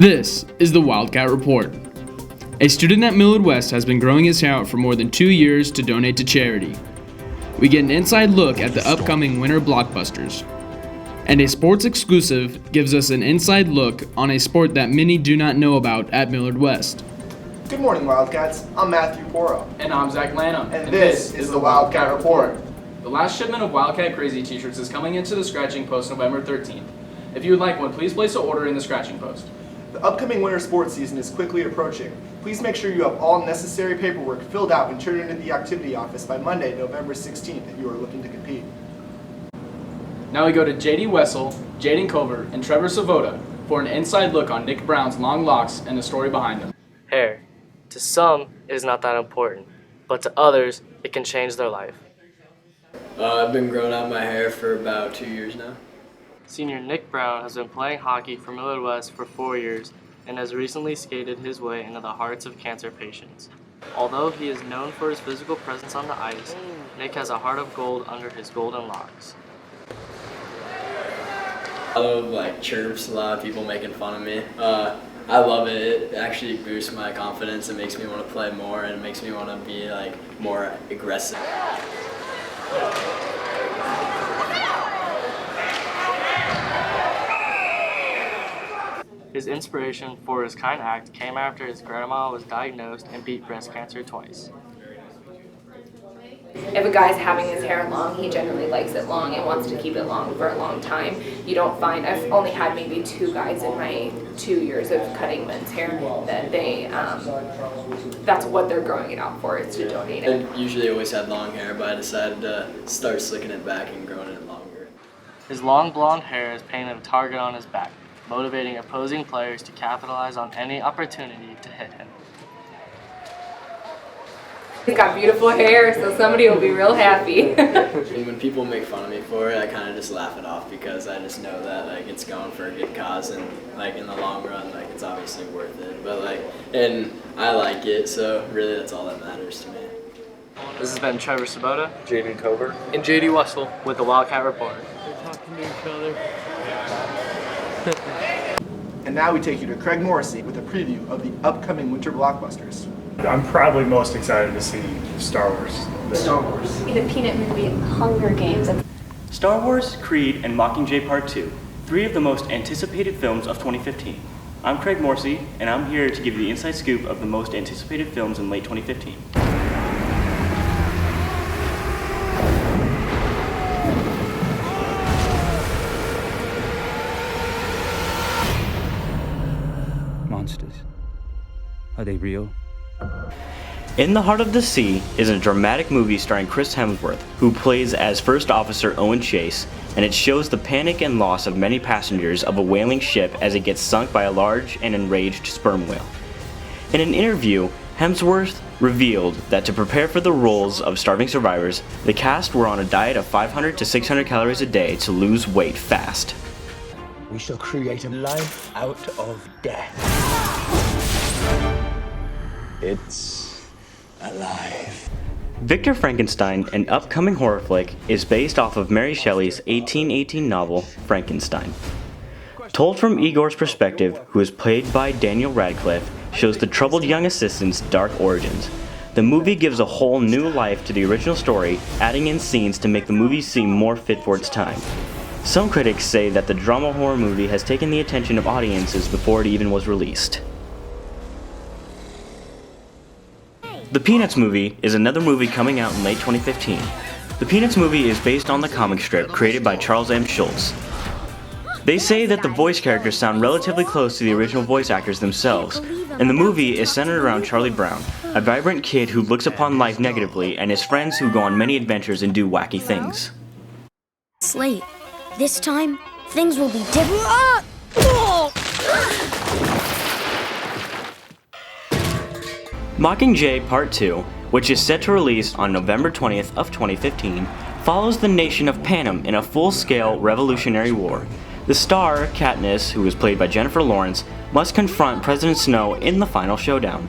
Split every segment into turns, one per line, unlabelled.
This is the Wildcat Report. A student at Millard West has been growing his hair out for more than 2 years to donate to charity. We get an inside look at the upcoming winter blockbusters. And a sports exclusive gives us an inside look on a sport that many do not know about at Millard West.
Good morning, Wildcats. I'm Matthew Porro.
And I'm Zach Lanham.
And this is the Wildcat Report.
The last shipment of Wildcat Crazy t-shirts is coming into the scratching post November 13th. If you would like one, please place an order in the scratching post.
The upcoming winter sports season is quickly approaching. Please make sure you have all necessary paperwork filled out and turned into the activity office by Monday, November 16th if you are looking to compete.
Now we go to JD Wessel, Jaden Kreber, and Trevor Svoboda for an inside look on Nick Brown's long locks and the story behind them.
Hair. To some, it is not that important, but to others, it can change their life.
I've been growing out my hair for about 2 years now.
Senior Nick Brown has been playing hockey for Millard West for 4 years and has recently skated his way into the hearts of cancer patients. Although he is known for his physical presence on the ice, Nick has a heart of gold under his golden locks.
I love chirps, a lot of people making fun of me. I love it. It actually boosts my confidence. It makes me want to play more and it makes me want to be more aggressive.
His inspiration for his kind act came after his grandma was diagnosed and beat breast cancer twice.
If a guy's having his hair long, he generally likes it long and wants to keep it long for a long time. You don't find, I've only had maybe 2 guys in my 2 years of cutting men's hair that they, that's what they're growing it out for, is to donate it.
I usually always had long hair, but I decided to start slicking it back and growing it longer.
His long blonde hair has painted a target on his back, motivating opposing players to capitalize on any opportunity to hit him.
He's got beautiful hair, so somebody will be real happy.
And when people make fun of me for it, I kind of just laugh it off because I just know that it's going for a good cause and in the long run, it's obviously worth it. But and I like it, so really that's all that matters to me.
This has been Trevor Svoboda,
Jaden Kreber,
and JD Wessel with the Wildcat Report. They're talking to each other.
And now we take you to Craig Morrissey with a preview of the upcoming winter blockbusters.
I'm probably most excited to see Star Wars.
The Peanut movie, Hunger Games.
Star Wars, Creed, and Mockingjay Part 2, 3 of the most anticipated films of 2015. I'm Craig Morrissey, and I'm here to give you the inside scoop of the most anticipated films in late 2015.
Monsters. Are they real?
In the Heart of the Sea is a dramatic movie starring Chris Hemsworth, who plays as First Officer Owen Chase, and it shows the panic and loss of many passengers of a whaling ship as it gets sunk by a large and enraged sperm whale. In an interview, Hemsworth revealed that to prepare for the roles of starving survivors, the cast were on a diet of 500 to 600 calories a day to lose weight fast.
We shall create a life out of death. It's alive.
Victor Frankenstein, an upcoming horror flick, is based off of Mary Shelley's 1818 novel, Frankenstein. Told from Igor's perspective, who is played by Daniel Radcliffe, shows the troubled young assistant's dark origins. The movie gives a whole new life to the original story, adding in scenes to make the movie seem more fit for its time. Some critics say that the drama horror movie has taken the attention of audiences before it even was released. The Peanuts movie is another movie coming out in late 2015. The Peanuts movie is based on the comic strip created by Charles M. Schulz. They say that the voice characters sound relatively close to the original voice actors themselves, and the movie is centered around Charlie Brown, a vibrant kid who looks upon life negatively, and his friends who go on many adventures and do wacky things.
Slate. This time, things will be different.
Mockingjay Part 2, which is set to release on November 20th of 2015, follows the nation of Panem in a full-scale revolutionary war. The star, Katniss, who is played by Jennifer Lawrence, must confront President Snow in the final showdown.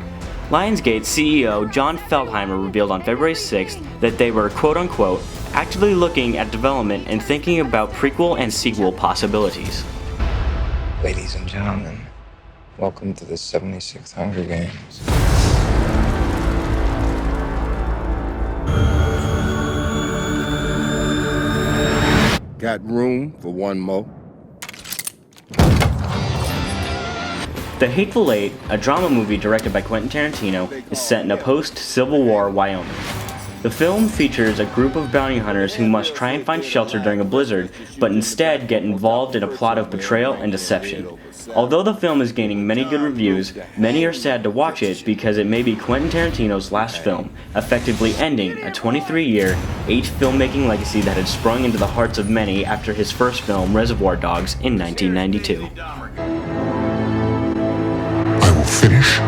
Lionsgate CEO John Feldheimer revealed on February 6th that they were quote-unquote actively looking at development and thinking about prequel and sequel possibilities.
Ladies and gentlemen,
Welcome to the 76th Hunger Games.
Got room for one more?
The Hateful Eight, a drama movie directed by Quentin Tarantino, is set in a post-Civil War Wyoming. The film features a group of bounty hunters who must try and find shelter during a blizzard, but instead get involved in a plot of betrayal and deception. Although the film is gaining many good reviews, many are sad to watch it because it may be Quentin Tarantino's last film, effectively ending a 23-year, filmmaking legacy that had sprung into the hearts of many after his first film, Reservoir Dogs, in 1992.
I will finish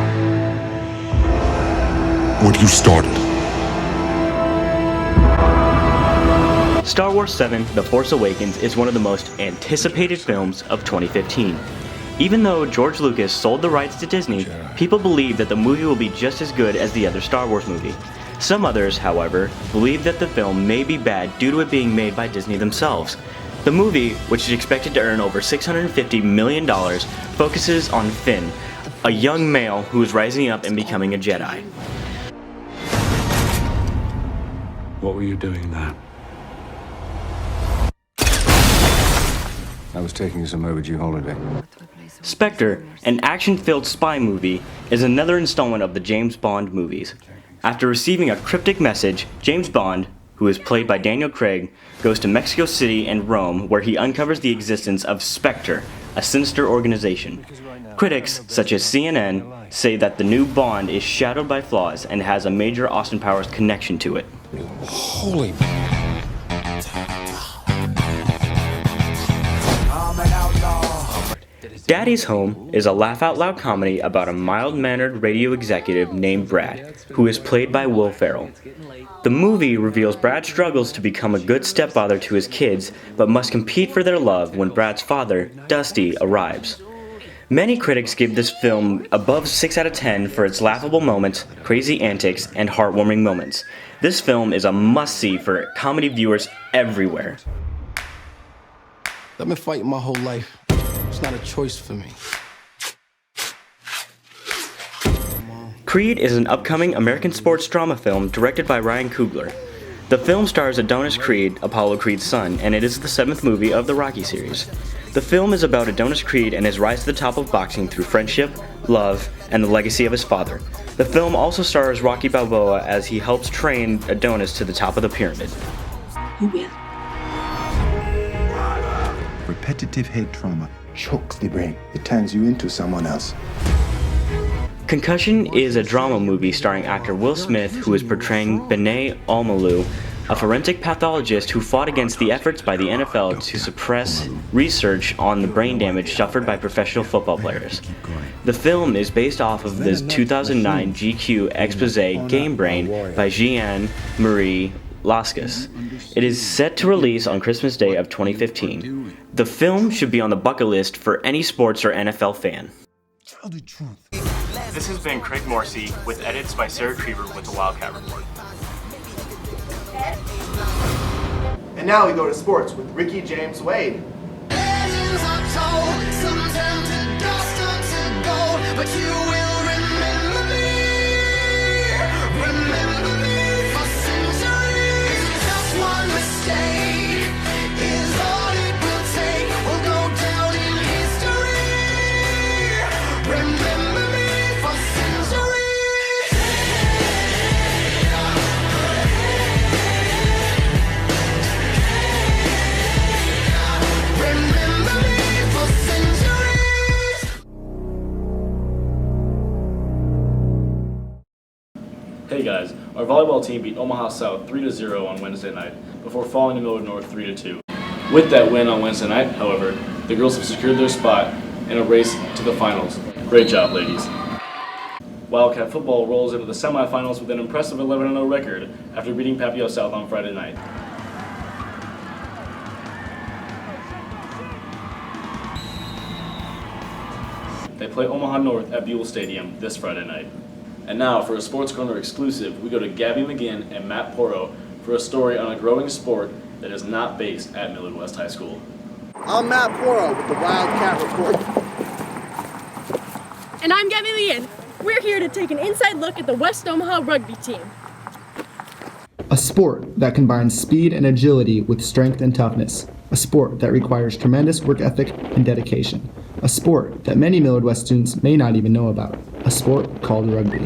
what you started.
Star Wars 7: The Force Awakens is one of the most anticipated films of 2015. Even though George Lucas sold the rights to Disney, people believe that the movie will be just as good as the other Star Wars movie. Some others, however, believe that the film may be bad due to it being made by Disney themselves. The movie, which is expected to earn over $650 million, focuses on Finn, a young male who is rising up and becoming a Jedi.
What were you doing there? I was taking some overdue holiday.
Spectre, an action-filled spy movie, is another installment of the James Bond movies. After receiving a cryptic message, James Bond, who is played by Daniel Craig, goes to Mexico City and Rome, where he uncovers the existence of Spectre, a sinister organization. Critics, such as CNN, say that the new Bond is shadowed by flaws and has a major Austin Powers connection to it.
Holy
Daddy's Home is a laugh-out-loud comedy about a mild-mannered radio executive named Brad, who is played by Will Ferrell. The movie reveals Brad struggles to become a good stepfather to his kids, but must compete for their love when Brad's father, Dusty, arrives. Many critics give this film above 6 out of 10 for its laughable moments, crazy antics, and heartwarming moments. This film is a must-see for comedy viewers everywhere.
I've been fighting my whole life. It's not a choice for me.
Creed is an upcoming American sports drama film directed by Ryan Coogler. The film stars Adonis Creed, Apollo Creed's son, and it is the 7th movie of the Rocky series. The film is about Adonis Creed and his rise to the top of boxing through friendship, love, and the legacy of his father. The film also stars Rocky Balboa as he helps train Adonis to the top of the pyramid.
You will.
Repetitive head trauma chokes the brain. It turns you into someone else.
Concussion is a drama movie starring actor Will Smith, who is portraying Benet Almalu, a forensic pathologist who fought against the efforts by the NFL to suppress research on the brain damage suffered by professional football players. The film is based off of the 2009 GQ expose Game Brain by Jean-Marie Lascaux. It is set to release on Christmas Day of 2015. The film should be on the bucket list for any sports or NFL fan.
Tell the truth.
This has been Craig Morrissey with edits by Sarah Kreber with the Wildcat Report.
And now we go to sports with Ricky James Wade.
Hey guys, our volleyball team beat Omaha South 3-0 on Wednesday night before falling to Millard North 3-2. With that win on Wednesday night, however, the girls have secured their spot in a race to the finals. Great job, ladies. Wildcat football rolls into the semifinals with an impressive 11-0 record after beating Papio South on Friday night. They play Omaha North at Buell Stadium this Friday night. And now, for a Sports Corner exclusive, we go to Gabby McGinn and Matt Porro for a story on a growing sport that is not based at Millard West High School.
I'm Matt Porro with the Wildcat Report.
And I'm Gabby. We're here to take an inside look at the West Omaha rugby team.
A sport that combines speed and agility with strength and toughness. A sport that requires tremendous work ethic and dedication. A sport that many Millard West students may not even know about. A sport called rugby.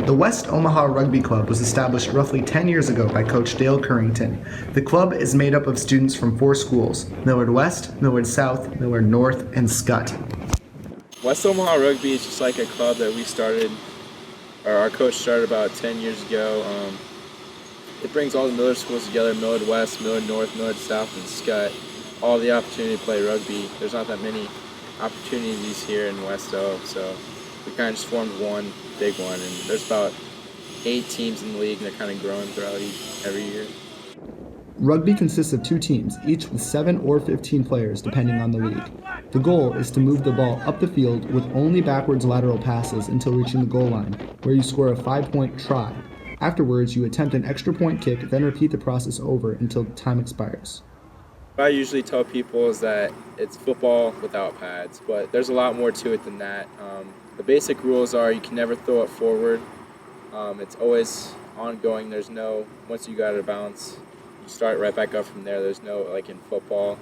The West Omaha Rugby Club was established roughly 10 years ago by Coach Dale Currington. The club is made up of students from 4 schools: Millard West, Millard South, Millard North, and Scott.
West Omaha Rugby is just like a club that we started, or our coach started about 10 years ago. It brings all the Millard schools together: Millard West, Millard North, Millard South, and Scott. All the opportunity to play rugby. There's not that many opportunities here in West O, so we kind of just formed one big one, and there's about 8 teams in the league, and they're kind of growing throughout every year.
Rugby consists of 2 teams, each with 7 or 15 players, depending on the league. The goal is to move the ball up the field with only backwards lateral passes until reaching the goal line, where you score a 5-point try. Afterwards, you attempt an extra point kick, then repeat the process over until time expires.
What I usually tell people is that it's football without pads, but there's a lot more to it than that. The basic rules are you can never throw it forward. It's always ongoing. There's no, once you got it bounce, you start right back up from there. There's no, like in football,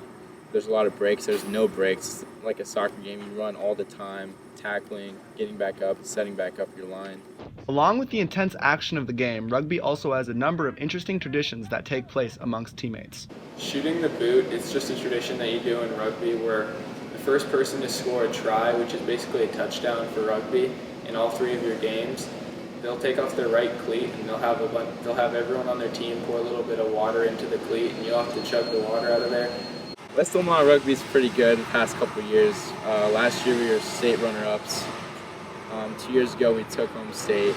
there's a lot of breaks. There's no breaks. It's like a soccer game, you run all the time, tackling, getting back up, and setting back up your line.
Along with the intense action of the game, rugby also has a number of interesting traditions that take place amongst teammates.
Shooting the boot is just a tradition that you do in rugby where the first person to score a try, which is basically a touchdown for rugby, in all 3 of your games, they'll take off their right cleat and they'll have everyone on their team pour a little bit of water into the cleat, and you'll have to chug the water out of there.
West Omaha Rugby is pretty good the past couple of years. Last year we were state runner-ups. 2 years ago we took home state.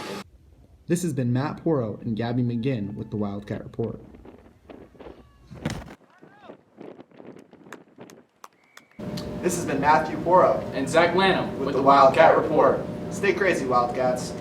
This has been Matt Porro and Gabby McGinn with the Wildcat Report. This has been Matthew Porro
and Zach Lanham
with the Wildcat Report. Stay crazy, Wildcats.